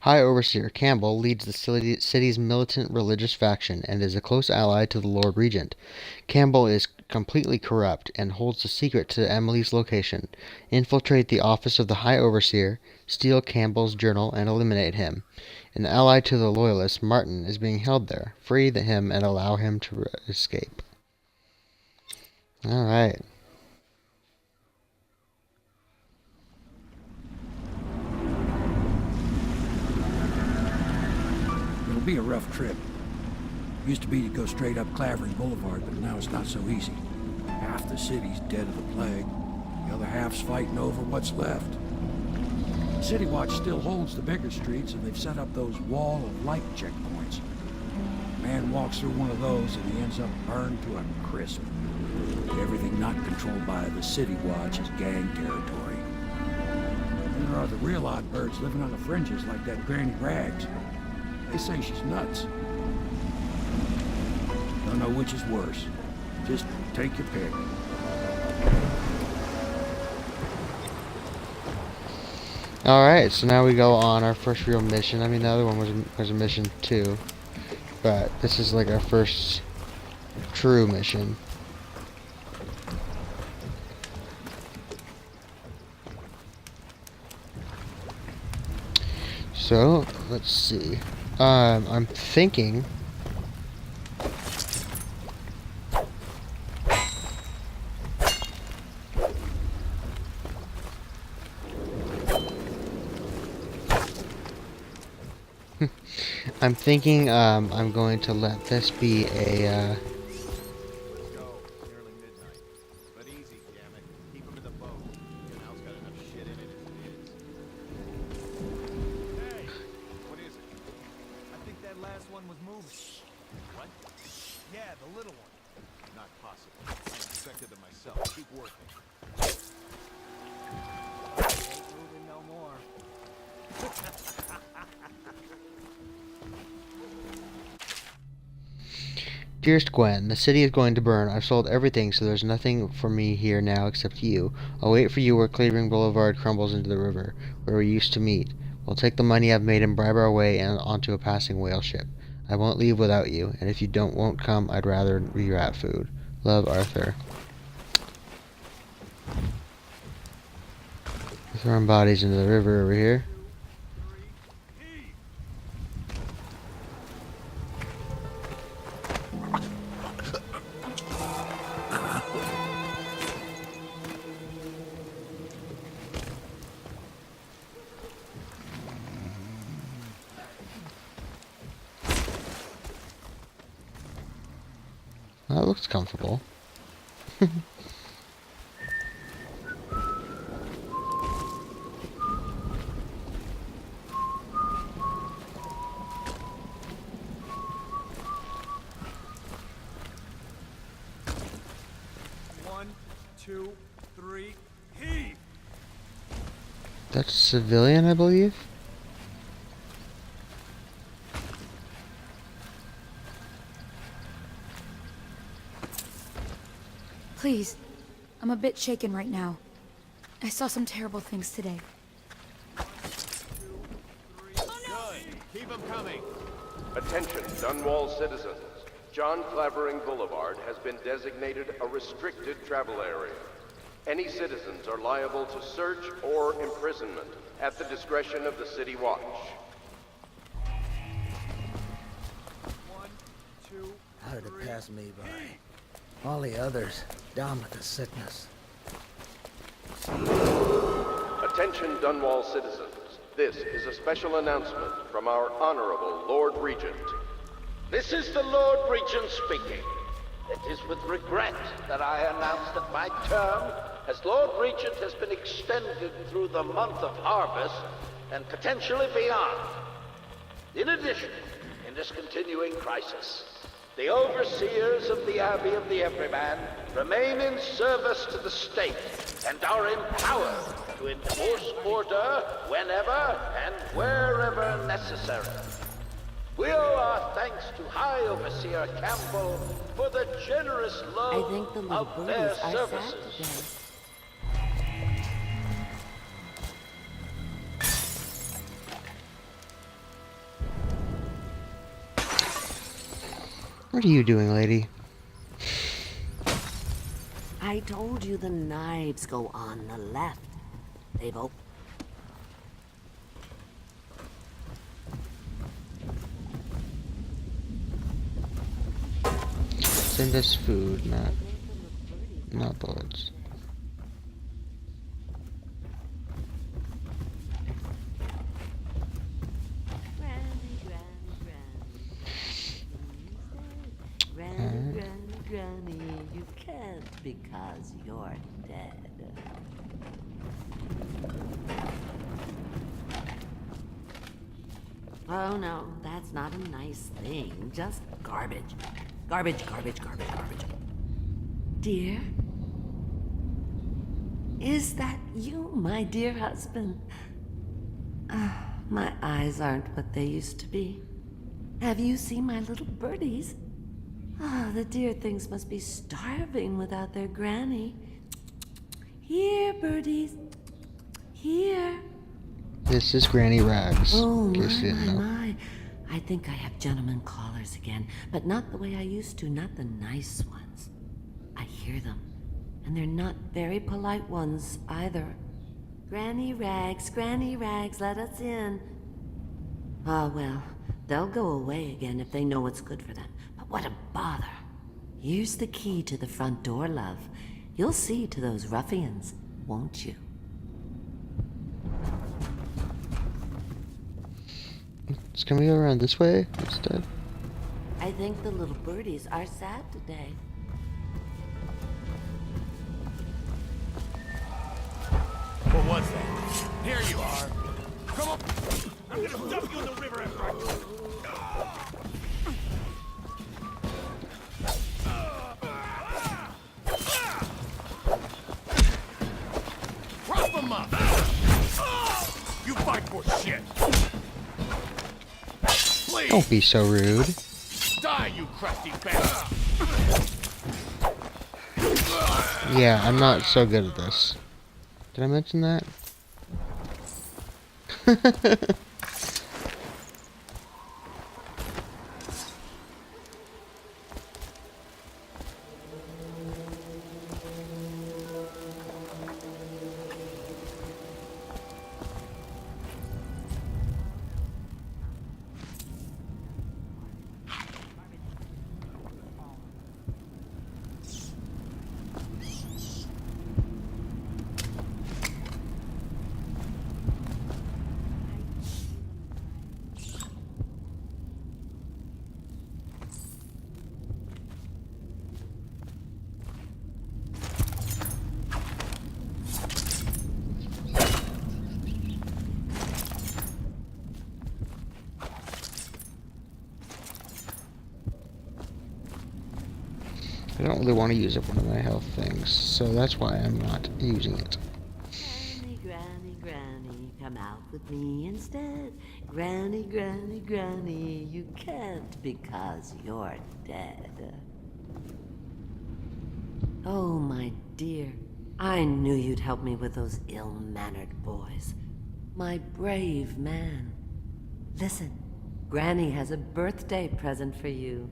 High Overseer Campbell leads the city's militant religious faction and is a close ally to the Lord Regent. Campbell is completely corrupt and holds the secret to Emily's location. Infiltrate the office of the High Overseer, steal Campbell's journal, and eliminate him. An ally to the Loyalists, Martin is being held there. Free him and allow him to escape. Alright. It'll be a rough trip. Used to be to go straight up Clavering Boulevard, but now it's not so easy. Half the city's dead of the plague. The other half's fighting over what's left. City Watch still holds the bigger streets, and they've set up those wall of light checkpoints. A man walks through one of those, and he ends up burned to a crisp. Everything not controlled by the City Watch is gang territory. And there are the real odd birds living on the fringes, like that Granny Rags. They say she's nuts. Don't know which is worse. Just take your pick. Alright, so now we go on our first real mission. I mean, the other one was a mission too. But this is like our first true mission. So, let's see. I'm thinking... I'm going to let this be a, Dearest Gwen, the city is going to burn. I've sold everything, so there's nothing for me here now except you. I'll wait for you where Clavering Boulevard crumbles into the river, where we used to meet. We'll take the money I've made and bribe our way onto a passing whale ship. I won't leave without you, and if you won't come, I'd rather be rat food. Love, Arthur. We're throwing bodies into the river over here. That looks comfortable. One, two, three, heave! That's a civilian, I believe. Please, I'm a bit shaken right now. I saw some terrible things today. Good. Keep them coming. Attention, Dunwall citizens. John Clavering Boulevard has been designated a restricted travel area. Any citizens are liable to search or imprisonment at the discretion of the City Watch. One, two, How did it pass me by? All the others, down with the sickness. Attention, Dunwall citizens. This is a special announcement from our Honorable Lord Regent. This is the Lord Regent speaking. It is with regret that I announce that my term as Lord Regent has been extended through the month of harvest and potentially beyond. In addition, in this continuing crisis, the overseers of the Abbey of the Everyman remain in service to the state and are empowered to enforce order whenever and wherever necessary. We owe our thanks to High Overseer Campbell for the generous I loan think the little of their birdies are sad services. today. What are you doing, lady? I told you the knives go on the left. They've opened. Send us food, not bullets. Granny, you can't because you're dead. Oh no, that's not a nice thing. Just garbage. Garbage. Dear? Is that you, my dear husband? My eyes aren't what they used to be. Have you seen my little birdies? The dear things must be starving without their granny. Here, birdies. Here. This is Granny Rags. Oh, in case you didn't know. my. I think I have gentlemen callers again, but not the way I used to, not the nice ones. I hear them, and they're not very polite ones either. Granny Rags, let us in. Ah, well, they'll go away again if they know what's good for them. But what a bother. Here's the key to the front door, love. You'll see to those ruffians, won't you? Can we go around this way instead? I think the little birdies are sad today. What was that? Here you are. Come on. I'm gonna dump you in the river after I... Prop him up! You fight for shit! Please! Don't be so rude. Die, you crusty bastard! Yeah, I'm not so good at this. Did I mention that? I don't really want to use up one of my health things, so that's why I'm not using it. Granny, come out with me instead. Granny, you can't because you're dead. Oh, my dear, I knew you'd help me with those ill-mannered boys. My brave man. Listen, Granny has a birthday present for you.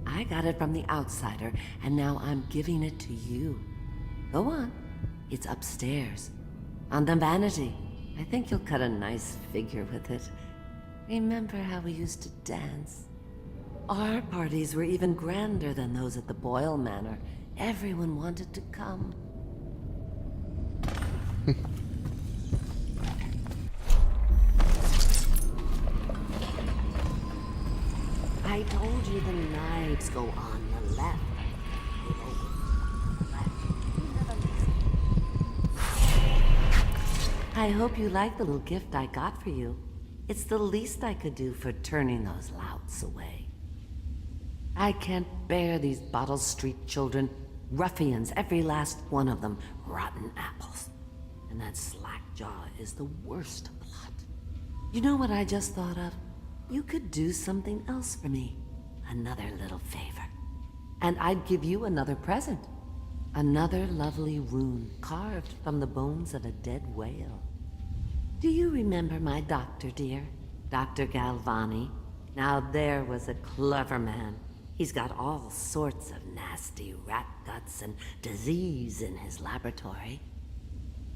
I got it from the outsider, and now I'm giving it to you. Go on. It's upstairs. On the vanity. I think you'll cut a nice figure with it. Remember how we used to dance? Our parties were even grander than those at the Boyle Manor. Everyone wanted to come. I told you the knives go on the left. I hope you like the little gift I got for you. It's the least I could do for turning those louts away. I can't bear these Bottle Street children. Ruffians, every last one of them. Rotten apples. And that Slackjaw is the worst lot. You know what I just thought of? You could do something else for me. Another little favor. And I'd give you another present. Another lovely rune carved from the bones of a dead whale. Do you remember my doctor, dear? Dr. Galvani? Now there was a clever man. He's got all sorts of nasty rat guts and disease in his laboratory.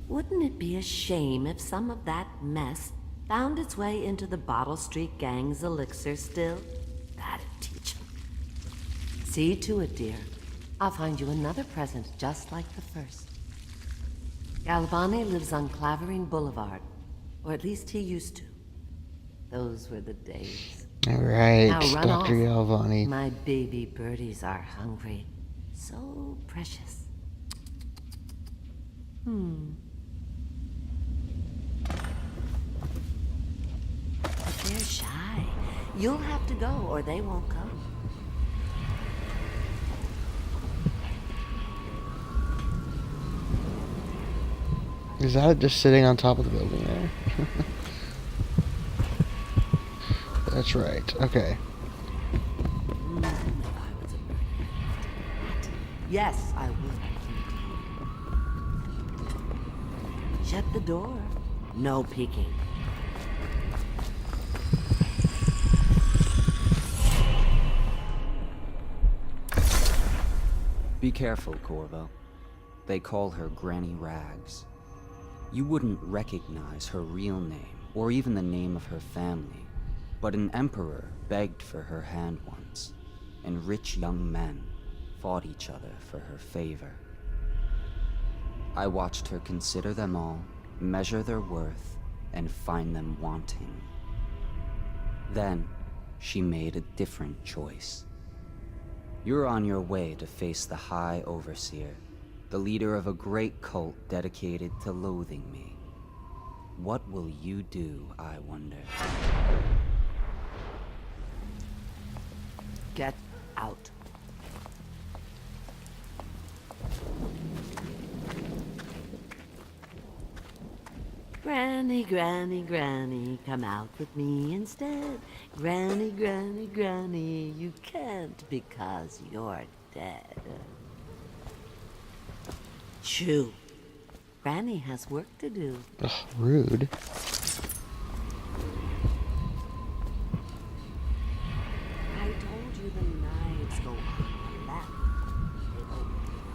Wouldn't it be a shame if some of that mess found its way into the Bottle Street Gang's elixir still? That'd teach him. See to it, dear. I'll find you another present just like the first. Galvani lives on Clavering Boulevard, or at least he used to. Those were the days. All right, Now run Dr. off. Galvani. My baby birdies are hungry. So precious. But they're shy. You'll have to go, or they won't come. Is that just sitting on top of the building there? That's right. Okay. If I was a bird. Yes, I would. Shut the door. No peeking. Be careful, Corvo. They call her Granny Rags. You wouldn't recognize her real name, or even the name of her family, but an emperor begged for her hand once, and rich young men fought each other for her favor. I watched her consider them all, measure their worth, and find them wanting. Then, she made a different choice. You're on your way to face the High Overseer, the leader of a great cult dedicated to loathing me. What will you do, I wonder? Get out. Granny, Granny, Granny, come out with me instead. Granny, Granny, Granny, you can't because you're dead. Chew. Granny has work to do. Ugh, rude. I told you the knives go on the left. They open on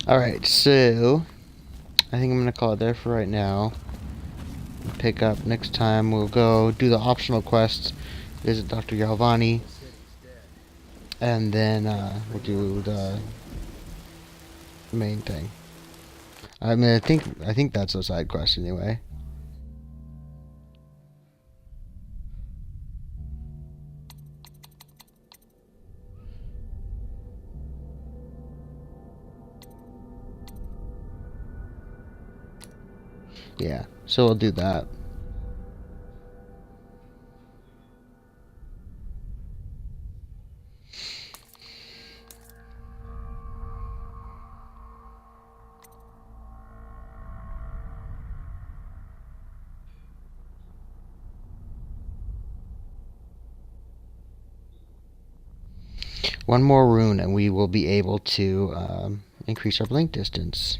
Alright, so I think I'm gonna call it there for right now. Pick up next time. We'll go do the optional quests, visit Dr. Galvani, and then we'll do the main thing. I mean, I think that's a side quest anyway. Yeah, so we'll do that. One more rune and we will be able to increase our blink distance.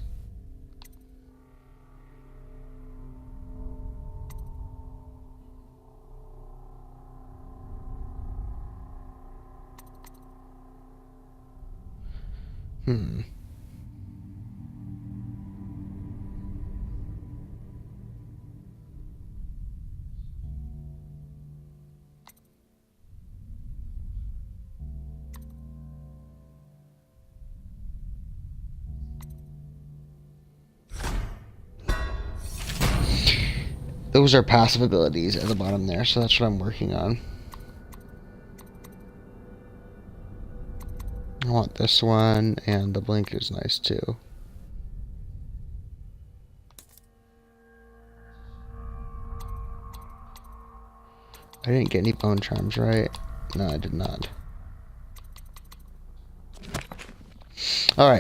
Those are passive abilities at the bottom there, so that's what I'm working on. I want this one, and the blink is nice too. I didn't get any bone charms, right? No, I did not. Alright.